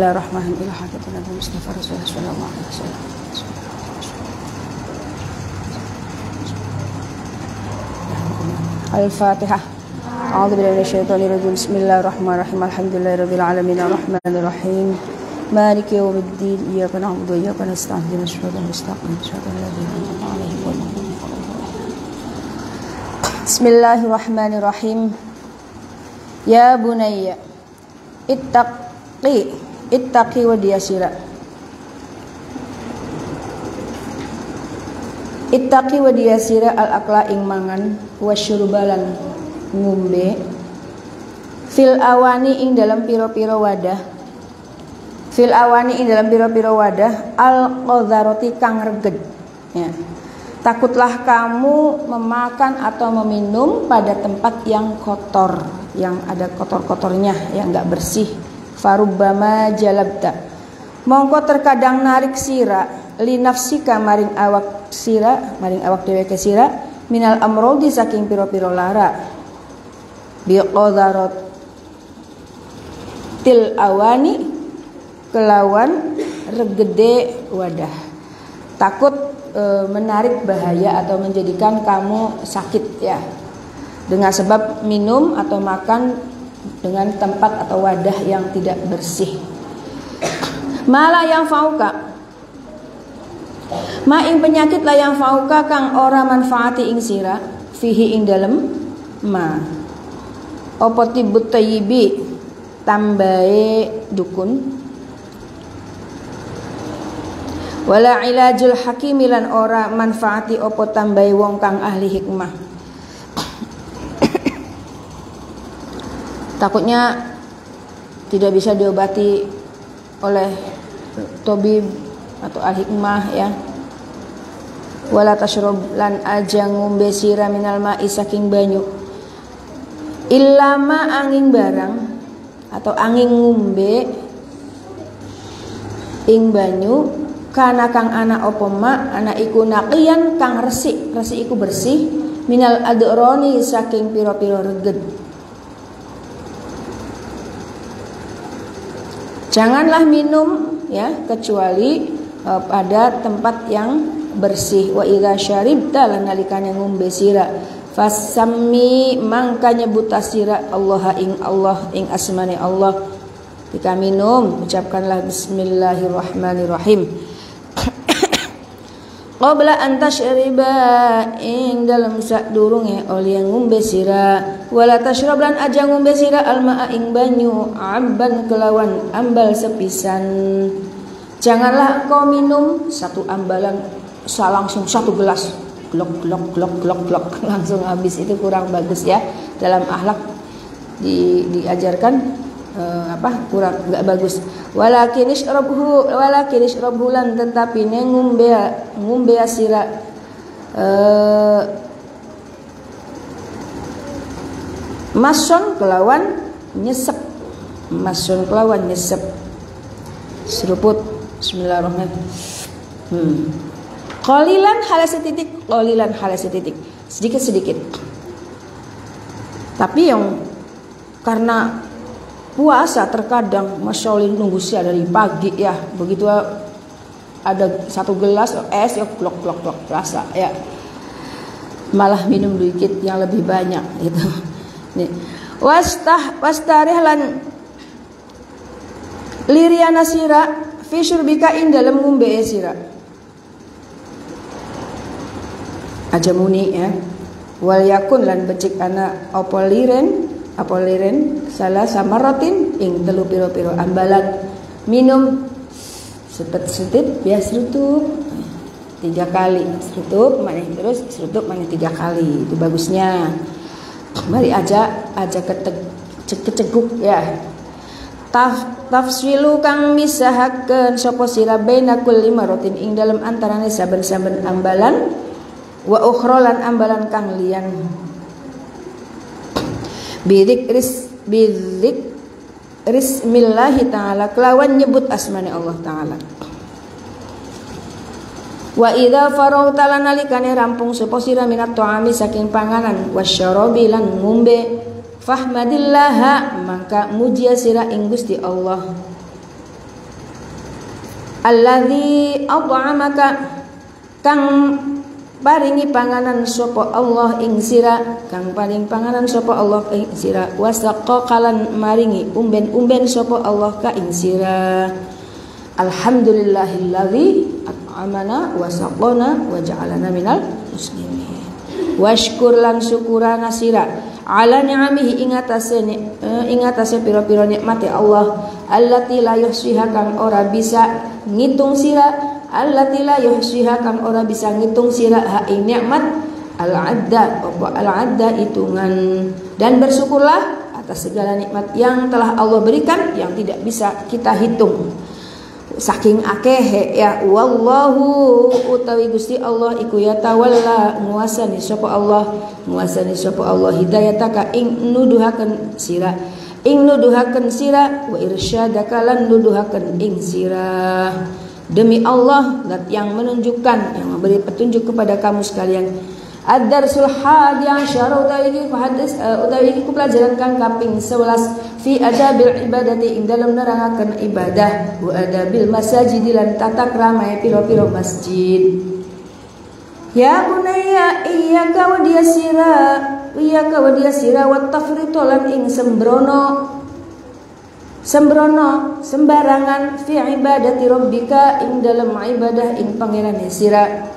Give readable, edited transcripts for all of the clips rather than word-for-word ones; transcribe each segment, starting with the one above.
Bismillahirrahmanirrahim. Hadirat Nabi Mustafa Rasulullah sallallahu alaihi wasallam. Al-Fatihah. A'udzu billahi minasyaitonir rajim. Bismillahirrahmanirrahim. Alhamdulillahirabbil alamin arrahmanir rahim. Maliki yaumiddin. Iyyaka na'budu wa iyyaka nasta'in. Ihdinas siratal mustaqim. Siratal ladzina an'amta 'alaihim ghairil maghdubi 'alaihim. Bismillahirrahmanirrahim. Ya bunayya ittaqi wa diyasira. Ittaqi wa diyasira al-aqla ing mangan wa syurbalan ngombe fil awani ing dalam piro-piro wadah al-qadharati kang reged ya. Takutlah kamu memakan atau meminum pada tempat yang kotor, yang ada kotor-kotornya, yang enggak bersih. Farubbama jalabta, mongko terkadang narik sira li nafsika maring awak dheweke sira minal amrodi saking piro-piro lara bi qadarat til awani kelawan regede wadah. Takut menarik bahaya atau menjadikan kamu sakit ya, dengan sebab minum atau makan dengan tempat atau wadah yang tidak bersih. Mala yang fauka, ma ing penyakit la yang fauka kang ora manfaati ing sira fihi ing dalem ma apa tibut tayyibi tambahe dukun wala ilajul hakimi lan ora manfaati apa tambahe wong kang ahli hikmah. Takutnya tidak bisa diobati oleh tabib atau ahli hikmah ya. Wala tasyrab lan aja ngombe sira minal ma'i saking banyu illa ma angin barang atau angin ngombe ing banyu kana kang ana apa ma ana iku naqiyan kang resik iku bersih minal adroni saking pira-pira reged. Janganlah minum ya kecuali pada tempat yang bersih. Wa idza syaribta lan nalikane ngombe sira fasammi mangka nyebut sira Allah ing asmane Allah. Ketika minum ucapkanlah bismillahirrahmanirrahim. Qabla an tashriba ing dalam sadurunge oleh ngombe sira wala tashrab lan aja ngombe sira almaa ing banyu amban kelawan ambal sepisan. Janganlah engkau minum satu ambalan langsung satu gelas glok langsung habis, itu kurang bagus ya. Dalam akhlak diajarkan kurang enggak bagus. Walakin ishrabhu lan tetapi ne ngombe sira mason kelawan nyesep seruput. Bismillahirrahmanirrahim. Qalilan halasi titik sedikit. Tapi yang karena puasa terkadang Masya Allah nunggu siang dari pagi ya, begitu ada satu gelas es ya glok rasa ya, malah minum dikit yang lebih banyak gitu. Nih wastarih lan liriana sira fi syurbika ing dalem ngombe sira aja muni ya. Wal yakun lan becik ana apa liren salah sama rotin ing telu piro-piro ambalan minum setet bias rutup 3 kali serutup maneh terus serutup maneh 3 kali, itu bagusnya. Mari aja keceguk ya. Tafswilu kang misahakeun sapa sira baina kulli marotin ing dalem antarane saben-saben ambalan wa ukhra lan ambalan kang liyan bidik rismillahi ta'ala kelawan nyebut asmane Allah ta'ala. Wa idza faragta lan nalikane rampung sapa sira minat ta'ami saking panganan wasyarabi lan ngombe fahmadillaha maka muji sira ing Gusti Allah. Alladzi at'amaka kang paringi panganan sapa Allah ing sira, kang paring panganan sapa Allah ing sira, wasaqa kalan maringi umben-umben sapa Allah ka ing sira. Alhamdulillahilladzi at'amana wa saqana wa ja'alana minal muslimin. Washkur lan syukurana sira ala ni'amihi ingatase pira-pira nikmate Allah allati la yuhsiha kang ora bisa ngitung sira, allati la yuhsiha kang ora bisa ngitung sira ha ing nikmat al-adda al-adda hitungan. Dan bersyukurlah atas segala nikmat yang telah Allah berikan yang tidak bisa kita hitung saking akeh ya. Wallahu utawi Gusti Allah iku ya tawalla nguasani sapa Allah hidayataka ing nuduhaken sira wa irsyadaka lan nuduhaken ing sira. Demi Allah zat yang menunjukkan, yang memberi petunjuk kepada kamu sekalian. Ad-darsul hadi asyara utawi iki pelajaran kang kaping 11 fi adabil ibadati ing dalam nerangaken ibadah wa adabil masajid lan tata krama pira-pira masjid. Ya bunayya iyyaka wa diyasira wa tafritu lan ing sembrono sembarangan fi ibadati rabbika ing dalam ibadah ing pangerane sira.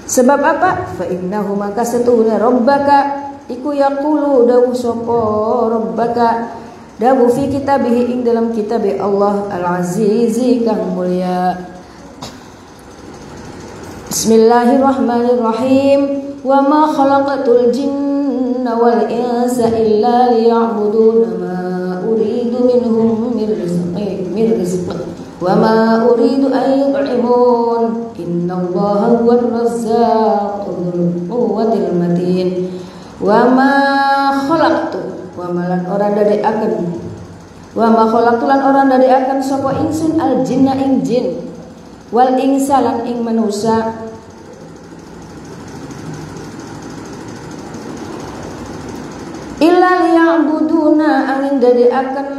Sebab apa? Fa innahu maka setuhuna rabbaka iku yaqulu dawu sapa rabbaka dawu fi kitabihi ing dalam kitab Allah al-azizi kang mulya. Bismillahirrahmanirrahim. Wa ma khalaqatul jinna wal insa illa liya'budun ma uridu minhum min rizq wa ma uridu an yut'imun innallaha huwar razzaqul quwwatil matin. Wa ma khalaqtu wa malan ora dadekaken sapa ingsun al jinna ing jin wal insa lan ing manusa illa liya'buduna angin dadekaken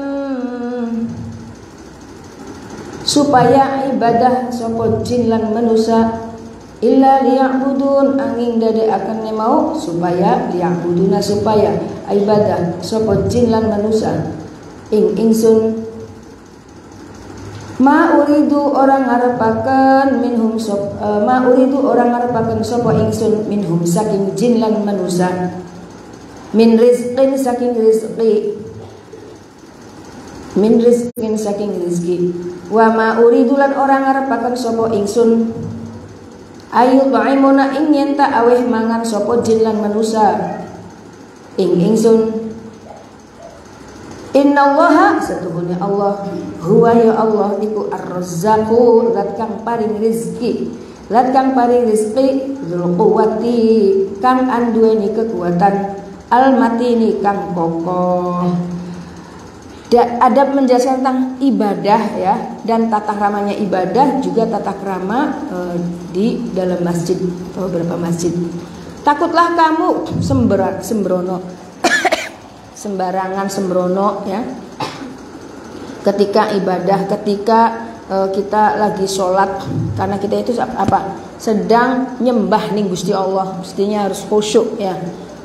supaya ibadah sapa jin lan manusa illa liya'budun angin dadekaken mau supaya liya'buduna supaya ibadah sapa jin lan manusa ing ingsun ma uridu orang ngarepaken sapa ingsun minhum saking jin lan manusa min rizqin saking rizki wa ma uridu lan orang ngarepaken sapa ingsun ayu ta'imuna ing yen ta aweh mangan sapa jin lan manusa ing ingsun. Innallaha satuhune Allah huwa ya Allah iku ar-razzaqu zat kang paring rizki dzul quwwati kang anduweni kekuatan al-matini kang kokoh. Adab menjelaskan tentang ibadah ya, dan tata keramanya ibadah juga tata kerama di dalam masjid atau beberapa masjid. Takutlah kamu sembrono ya ketika ibadah, ketika kita lagi sholat, karena kita itu apa? Sedang nyembah ning Gusti Allah, mestinya harus khusyuk ya.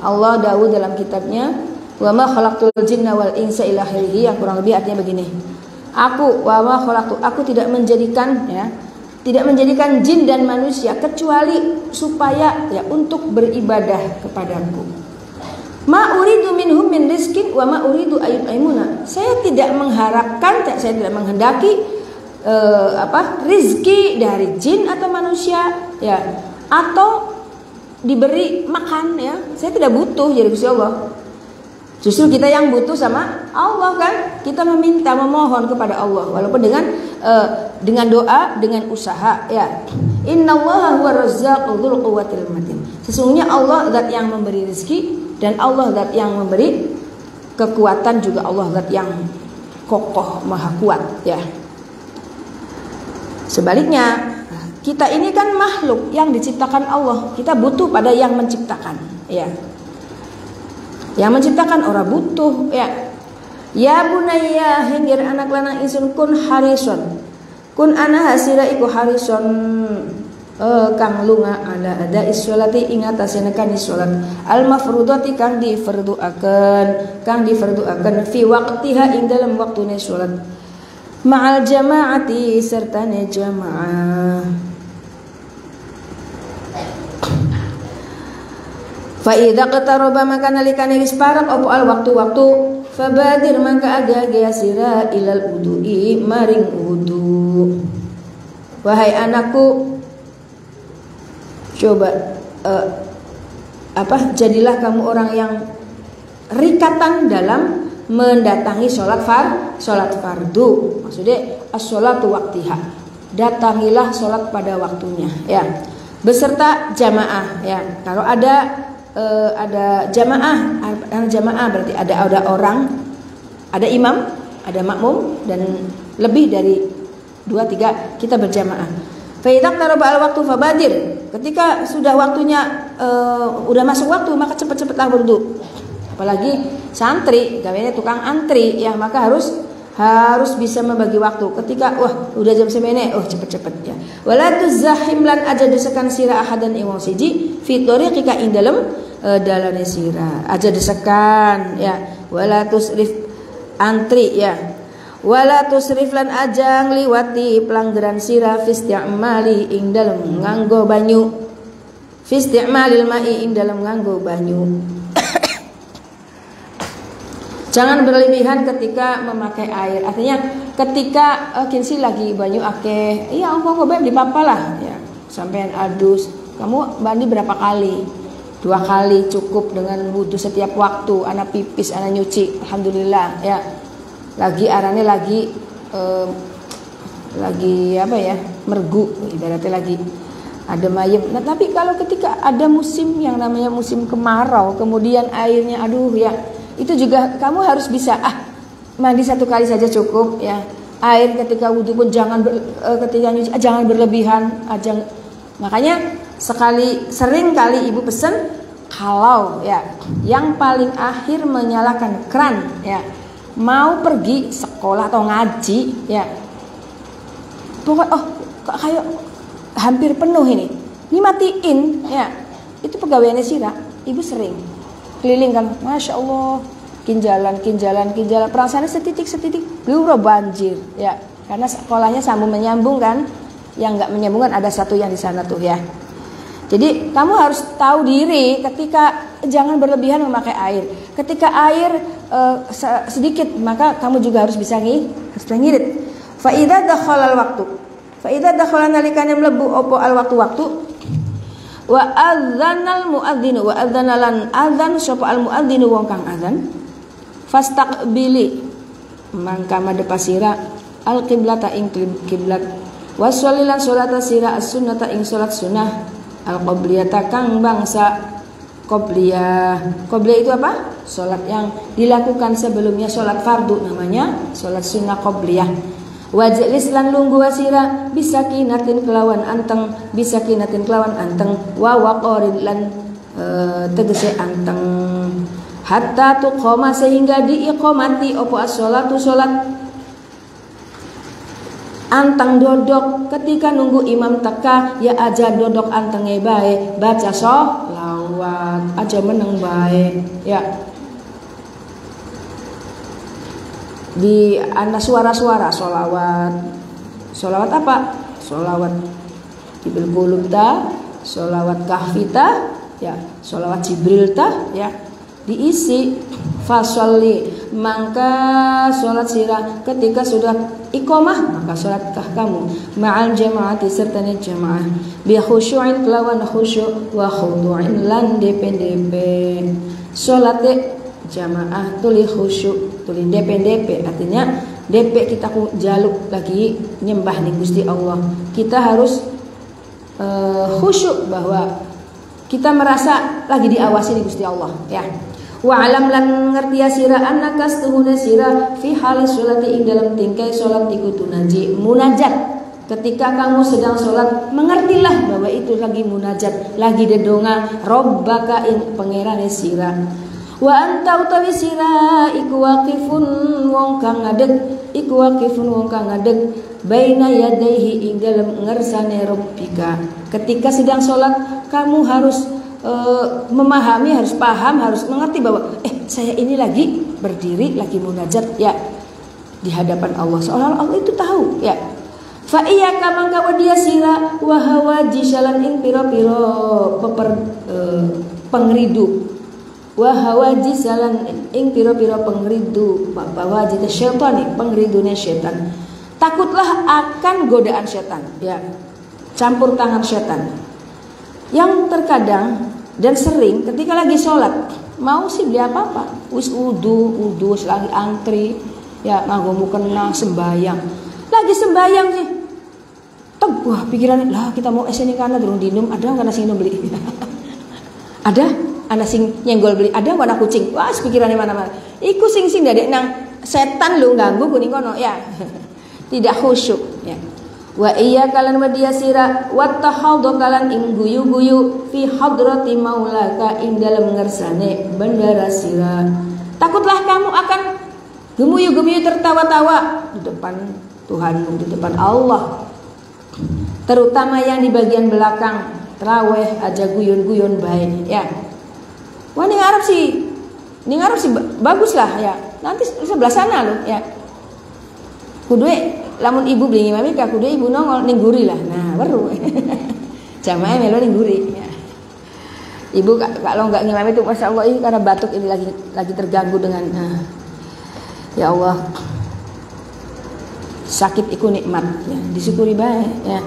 Allah dawuh dalam kitabnya wa ma khalaqtul jinna wal insa illa akhirih, yang kurang lebih artinya begini. Aku tidak menjadikan jin dan manusia kecuali supaya ya untuk beribadah kepadaku. Ma uridu minhum min rizkin wa ma uridu ayyut'imuna. Saya tidak mengharapkan, saya tidak menghendaki rizki dari jin atau manusia ya, atau diberi makan ya. Saya tidak butuh jadi Gusti Allah. Justru kita yang butuh sama Allah kan. Kita meminta, memohon kepada Allah walaupun dengan doa, dengan usaha ya. Innallaha huwar razzaqu dzul quwwatil matin. Sesungguhnya Allah zat yang memberi rezeki dan Allah zat yang memberi kekuatan, juga Allah zat yang kokoh maha kuat ya. Sebaliknya, kita ini kan makhluk yang diciptakan Allah. Kita butuh pada yang menciptakan ya. Yang menciptakan orang butuh ya. Ya bunayya hinggir anak lanang ingsun kun harison kun ana hasira iku harison kang lunga ala ada sholati ing atase nekani salat al mafrudati kang difarduaken fi waqtiha ing dalam waktune salat ma'al jamaati sertane jamaah. Fa idza qataraba maka nalikane wis parek apa al waktu fabadir maka aga-aga sira ilal wudu'i maring wudu. Wahai anakku, coba jadilah kamu orang yang rikatan dalam mendatangi sholat fardu. Maksudnya as-sholatu waqtiha. Datangilah sholat pada waktunya, ya. Beserta jamaah, ya. Kalau ada jamaah berarti ada orang, ada imam, ada makmum dan lebih dari 2-3 kita berjamaah. Fa idza qaraba al-waqtu fabadir. Ketika sudah waktunya udah masuk waktu maka cepat-cepatlah berwudu. Apalagi santri, gawennya tukang antri ya, maka harus bisa membagi waktu. Ketika udah jam semene, cepet-cepet ya. Wala tuzahim lan aja desekan sira ahadan ing wong siji fi tariqika ing dalem dalane sira. Aja desekan ya. Wala tusrif antri ya. Wala tusrif lan aja ngliwati pelanggaran sira fi isti'mali ing dalem nganggo banyu. Fi isti'malil ma'i ing dalem nganggo banyu. Jangan berlebihan ketika memakai air. Artinya ketika kinsi lagi banyu akeh, iya engko di papa lah ya. Sampean adus, kamu mandi berapa kali? 2 kali cukup dengan wudu setiap waktu. Anak pipis, anak nyuci, alhamdulillah ya. Lagi arane lagi mergu, ibaratnya lagi ada mayem. Nah, tapi kalau ketika ada musim yang namanya musim kemarau, kemudian airnya ya, itu juga kamu harus bisa mandi 1 kali saja cukup ya. Air ketika wudu pun ketika nyuci jangan berlebihan. Makanya sering kali ibu pesan kalau ya yang paling akhir menyalakan keran ya, mau pergi sekolah atau ngaji ya, pokoknya kayak hampir penuh ini matiin ya, itu pegawaiannya sira. Ibu sering keliling kan, masya Allah, kinjalan, perasaannya setitik belum banjir ya, karena sekolahnya sambung menyambung kan, yang nggak menyambung kan ada satu yang di sana tuh ya. Jadi kamu harus tahu diri ketika jangan berlebihan memakai air. Ketika air sedikit maka kamu juga harus bisa ngirit. Fa idza dakhala nalikane mlebu opo al waktu wa adzanal muadzinu wa adzanalan adzan sapa al muadzinu wong kang adzan fastaqbili mangka madhep sira al qiblata ing kiblat wasolilan salata sira as-sunnata ing salat sunnah al qabliyata kang bangsa qabliyah itu apa? Salat yang dilakukan sebelumnya salat fardu namanya salat sunnah qabliyah. Wajlis lan lunggu wasira bisakinatin kelawan anteng wa waqarin lan tegese anteng hatta tuqoma sehingga diiqamati opo as-sholatu salat anteng dodok. Ketika nunggu imam teka ya aja dodok antenge bae, baca sholawat aja meneng bae ya. Di anda suara-suara sholawat apa? Sholawat Ibil Qulub ta, sholawat Kahfita ya, sholawat Jibril ta ya, diisi fasolli maka sholat sirah ketika sudah iqamah maka sholatkah kamu ma'al jamaati sertane jamaah bi khusyu'in kelawan khusyuk wa khudu'in lan DP sholat jamaah tuli khusyuk tuli DP artinya DP kita jaluk lagi nyembah nih Gusti Allah, kita harus khusyuk bahwa kita merasa lagi diawasi nih Gusti Allah ya. Wa alam lan ngerti sira annaka stuhuna sira fi halis sholati ing dalam tingkai salat iku tunaji munajat. Ketika kamu sedang sholat, mengertilah bahwa itu lagi munajat, lagi dedonga Rabbaka ing pangerane sira. Wa anta utawi sira iku waqifun wong kang ngadeg baina yadaihi ing dalem ngersane Rabbika. Ketika sedang sholat kamu harus memahami, harus paham, harus mengerti bahwa saya ini lagi berdiri, lagi munajat ya di hadapan Allah. Seolah-olah Allah itu tahu ya. Fa iyyaka mangka wadia sira wa hawaji salan ing pira-pira pengridu. Wa hawaji salan ing pira-pira pengridu hawaji syaitan, pengridune setan. Takutlah akan godaan setan ya. Campur tangan setan. Yang terkadang dan sering ketika lagi sholat mau sih beli apa-apa, wis wudu lagi antri ya, nganggo kena sembayang. Lagi sembayang sih. Wah, pikirannya lah kita mau SN kana durung dinum, ada enggak nasi beli? Ada anak sing nyenggol beli, ada enggak anak kucing? Wah, pikirannya mana-mana. Iku sing dadek nang setan lu ganggu kuning kono ya. Tidak khusyuk ya. Wa iya kalan wadia sira wa tahaddu kalan ing guyu-guyu fi hadrati maulaka ing dalem ngersane bendara sira. Takutlah kamu akan gemuyu-gemuyu tertawa-tawa di depan Tuhanmu, di depan Allah. Terutama yang di bagian belakang traweh aja guyon-guyon baik ya. Wah ning Arab sih bagus lah ya. Nanti sebelah sana loh ya. Kudu lamun ibu beli ngimami ka kudu ibu nongol ning guri lah. Nah, weru. Jamaah melo ning guri ya. Ibu kalau enggak ngimami itu masyaallah ini karena batuk ini lagi terganggu dengan ya Allah. Sakit iku nikmat ya, disyukuri bae ya.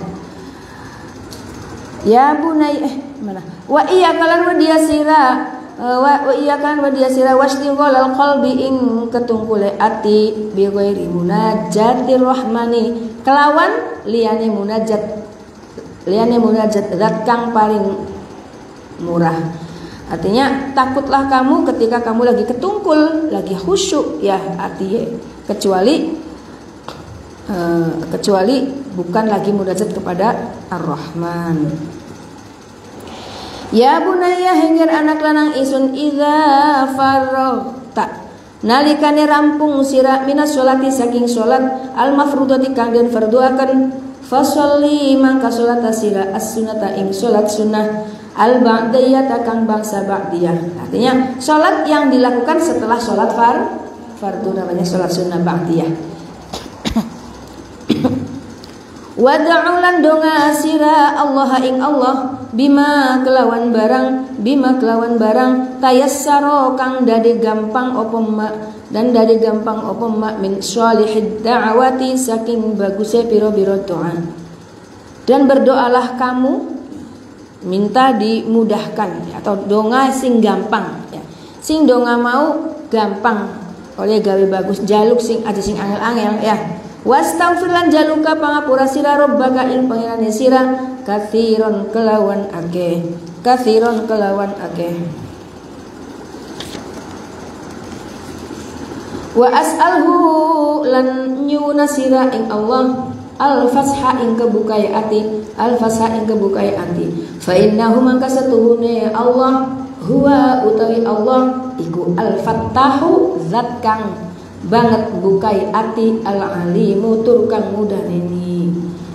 Ya bunai mana? Wa iya kalan wadia sira wa iya kan wadia sira wastighalal qalbi ing ketungkule ati bi ghairi munajatir rahmani kelawan liyane munajat zat kang paling murah. Artinya takutlah kamu ketika kamu lagi ketungkul, lagi khusyuk ya hati kecuali bukan lagi munajat kepada Ar-Rahman. Ya bunayya hengger anak lanang isun idza faragta nalikane rampung sira minas sholati saking sholat al mafrudati kang den farduaken fasholli mangka sholat sira as-sunnata ing sholat sunnah al ba'diyata kang bangsa ba'diyah. Artinya sholat yang dilakukan setelah sholat fardu namanya sholat sunnah ba'diyah. Wada'ulan donga sira Allah ing Allah bima kelawan barang tayassaro kang dade gampang apa mak min sholihid da'awati saking bagusnya pira-pira doa. Dan berdoalah kamu minta dimudahkan atau donga sing gampang ya. Sing donga mau gampang oleh gawe bagus jaluk sing aja sing angel-angel ya. Wastaghfir lan jaluka pangapura sira rabbaka ing pangerane sira katsiron kelawan akeh. Wa as'alhu lan nyuna sira ing Allah al-fasha ing kebukai ati fa innahu mangka satuhune Allah huwa utawi Allah iku al-fattahu zat kang banget bukai ati al-alimu tur kang mudah ini.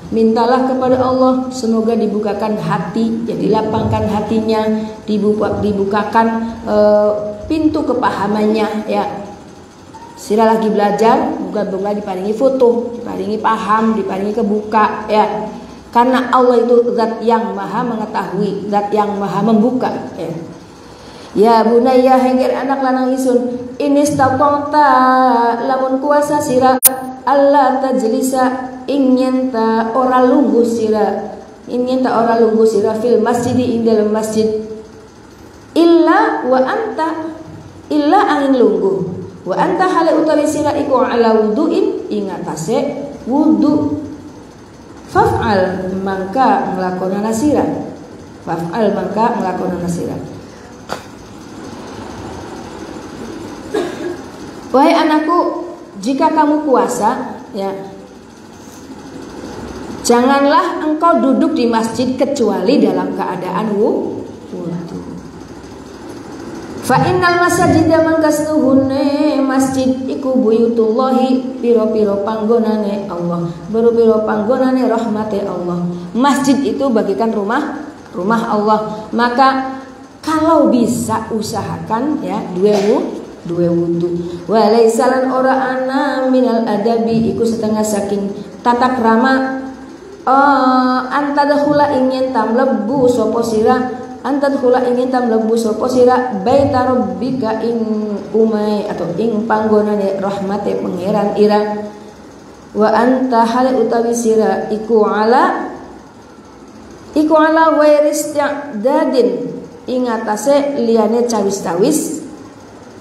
Mintalah kepada Allah semoga dibukakan hati, ya dilapangkan hatinya, dibukakan pintu kepahamannya ya. Sira lagi belajar, moga-moga diparingi foto, diparingi paham, diparingi kebuka ya. Karena Allah itu zat yang maha mengetahui, zat yang maha membuka ya. Ya bunayya hengger anak lanang isun inistaqata lamun kuasa sira Allah tajlisa ingin ta ora lungguh sira fil masjid ing dalam masjid illa angin lungguh wa anta hale utawi sira iku ala wuduin ing atase wudu faf'al mangka nglakonana sira Wahai anakku, jika kamu puasa, ya, janganlah engkau duduk di masjid kecuali dalam keadaan wudu. Fa innal masajida mangkastuhune masjid iku buyutullahi piro-piro panggonane Allah, piro-piro panggonane rahmate Allah. Masjid itu bagikan rumah Allah. Maka kalau bisa usahakan ya dua wudu. Walaisalan ora ana minal adabi iku setengah saking tata krama antadkhula ingin tamlebu sapa sira antadkhula ingin tamlebu sapa sira baita rabbika ing umai atau ing panggonane rahmate pangeran ira wa anta hal utawi sira iku ala wairisdadin ing atase liyane cawis-cawis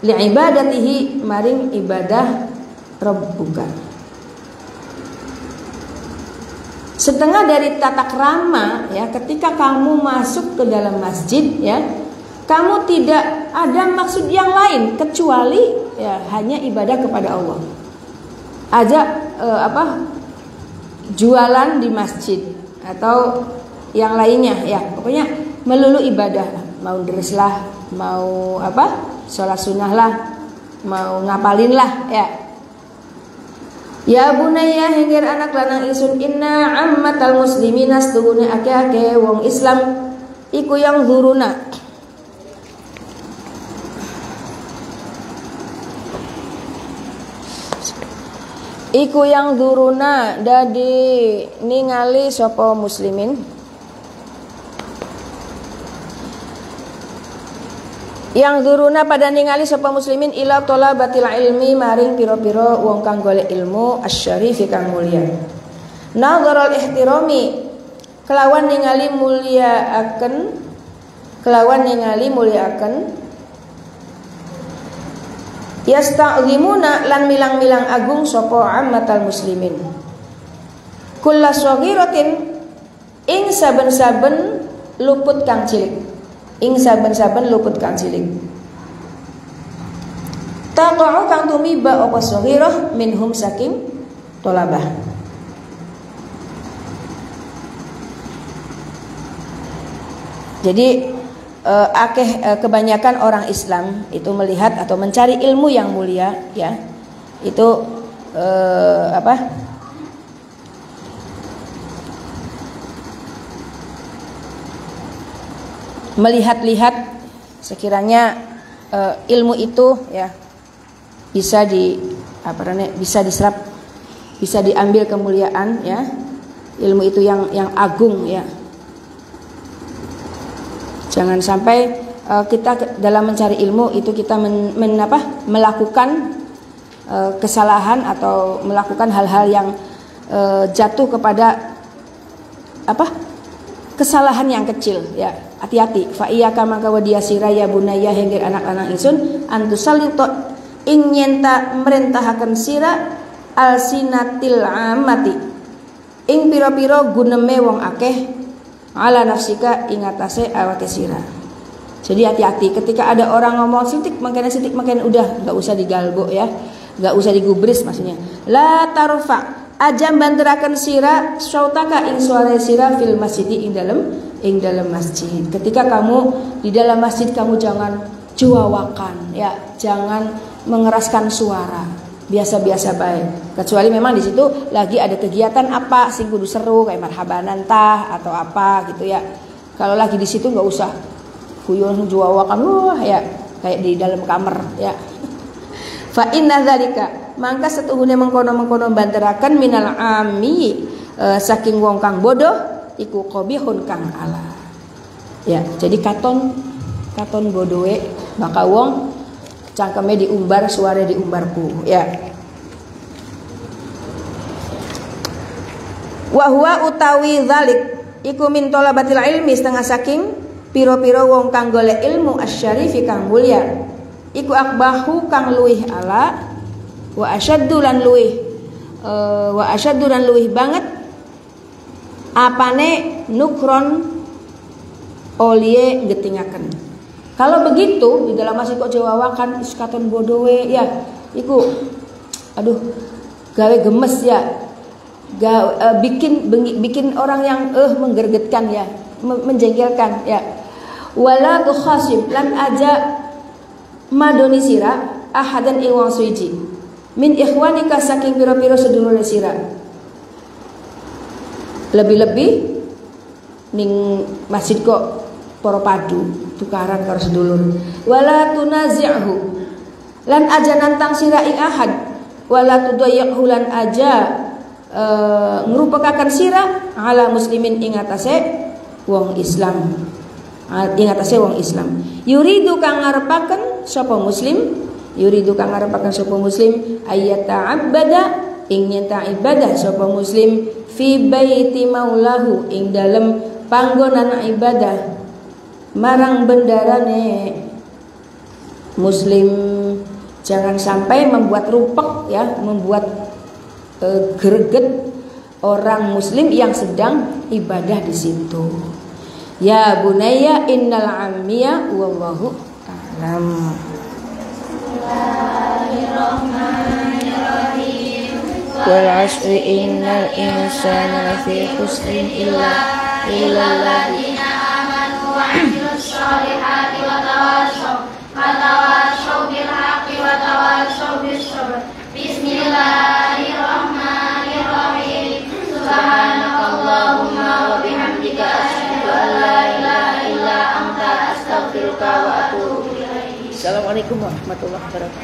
li ibadatihi maring ibadah rabbuka. Setengah dari tata krama ya, ketika kamu masuk ke dalam masjid ya, kamu tidak ada maksud yang lain kecuali ya hanya ibadah kepada Allah. Jualan di masjid atau yang lainnya ya, pokoknya melulu ibadah. Mau dress lah, mau sholat sunnah lah, mau ngapalin lah ya. Ya bunayya hinggir anak lanang isun inna ammatal muslimina setuhune ake-ake wong Islam iku yang zuruna dadi ningali sapa muslimin yang duruna pada ningali sapa muslimin ila thalabatil ilmi maring pira-pira wong kang golek ilmu asy-syarifi kang mulya. Nadharul ihtirami kelawan ningali mulyaaken yasta'zimuna lan milang-milang agung sapa ammatal muslimin. Kullu shaghiratin ing saben-saben luput kang cilik. Ing saben-saben luput kang cilik. Taqa'u kang tumiba apa saghirah minhum saking tolabah. Jadi kebanyakan orang Islam itu melihat atau mencari ilmu yang mulia ya. Itu melihat-lihat sekiranya ilmu itu ya bisa diserap, bisa diambil kemuliaan ya, ilmu itu yang agung ya. Jangan sampai kita dalam mencari ilmu itu kita melakukan kesalahan atau melakukan hal-hal yang jatuh kepada kesalahan yang kecil ya. Hati-hati. Fa iyyaka maka wadiyasira ya bunayya henggir anak-anak ingsun antusallito ing nyenta merentahaken sira alsinatil amati ing pira-pira guneme wong akeh ala nafsika ing atase awake sira. Jadi hati-hati ketika ada orang ngomong sitik makanya udah enggak usah digalbok ya. Enggak usah digubris maksudnya. La tarfa ajam banteraken sira syautaka ing suara sira fil masjid ing dalam masjid. Ketika kamu di dalam masjid kamu jangan juawakan ya, jangan mengeraskan suara. Biasa-biasa baik. Kecuali memang di situ lagi ada kegiatan apa sing kudu seru kayak marhabanan tah atau apa gitu ya. Kalau lagi di situ enggak usah guyon juawakan wah ya kayak di dalam kamar ya. Fa inna dzalika mangka setuhune mengkono-mengkono banteraken minal ami saking wong kang bodoh iku qabihun kang ala. Ya, jadi katon bodohe maka wong cangkeme diumbar suare diumbarku ya. Wa huwa utawi dzalik iku min talabatil ilmi setengah saking pira-pira wong kang golek ilmu asy-syarifi kang mulya. Iku akbahu kang luih ala wa asyaddu lan luih banget apane nukron olie getingaken. Kalau begitu di dalam masjid kok jawawakan iskaton bodowe ya iku aduh gawe gemes ya. Bikin orang yang menggergetkan ya, menjengkelkan ya. Wala tukhasim lan aja madoni sira ahadan ing wong suci min ikhwanika saking pira-pira sedulur sira. Lebih-lebih ning masjid kok para padu tukaran karo sedulur. Wala tunazi'hu lan aja nantang sira ing ahad, wala tudayyi'hu lan aja ngrupakaken sira ala muslimin ing atase wong Islam. Ing atase wong Islam. Yuridu kang ngarepaken sapa muslim, yuridu kang ngarepaken sapa muslim ayyata'abbada ing nyata ibadah sapa muslim fi baiti maulahu ing dalem panggonan ibadah marang bendarane muslim. Jangan sampai membuat rupek ya, membuat greget orang muslim yang sedang ibadah di situ. Ya bunayya innal ammiya wallahu a'lam. Wal 'asri innal insana lafi khusrin illa alladziina aamanu wa 'amilus shalihati wa tawassaw bil haqqi wa tawassaw bis sabr. Bismillahirrahmanirrahim. Subhanakallahumma wa bihamdika asyhadu an la ilaha illa anta astaghfiruka wa atubu ilaik. Assalamualaikum warahmatullahi wabarakatuh.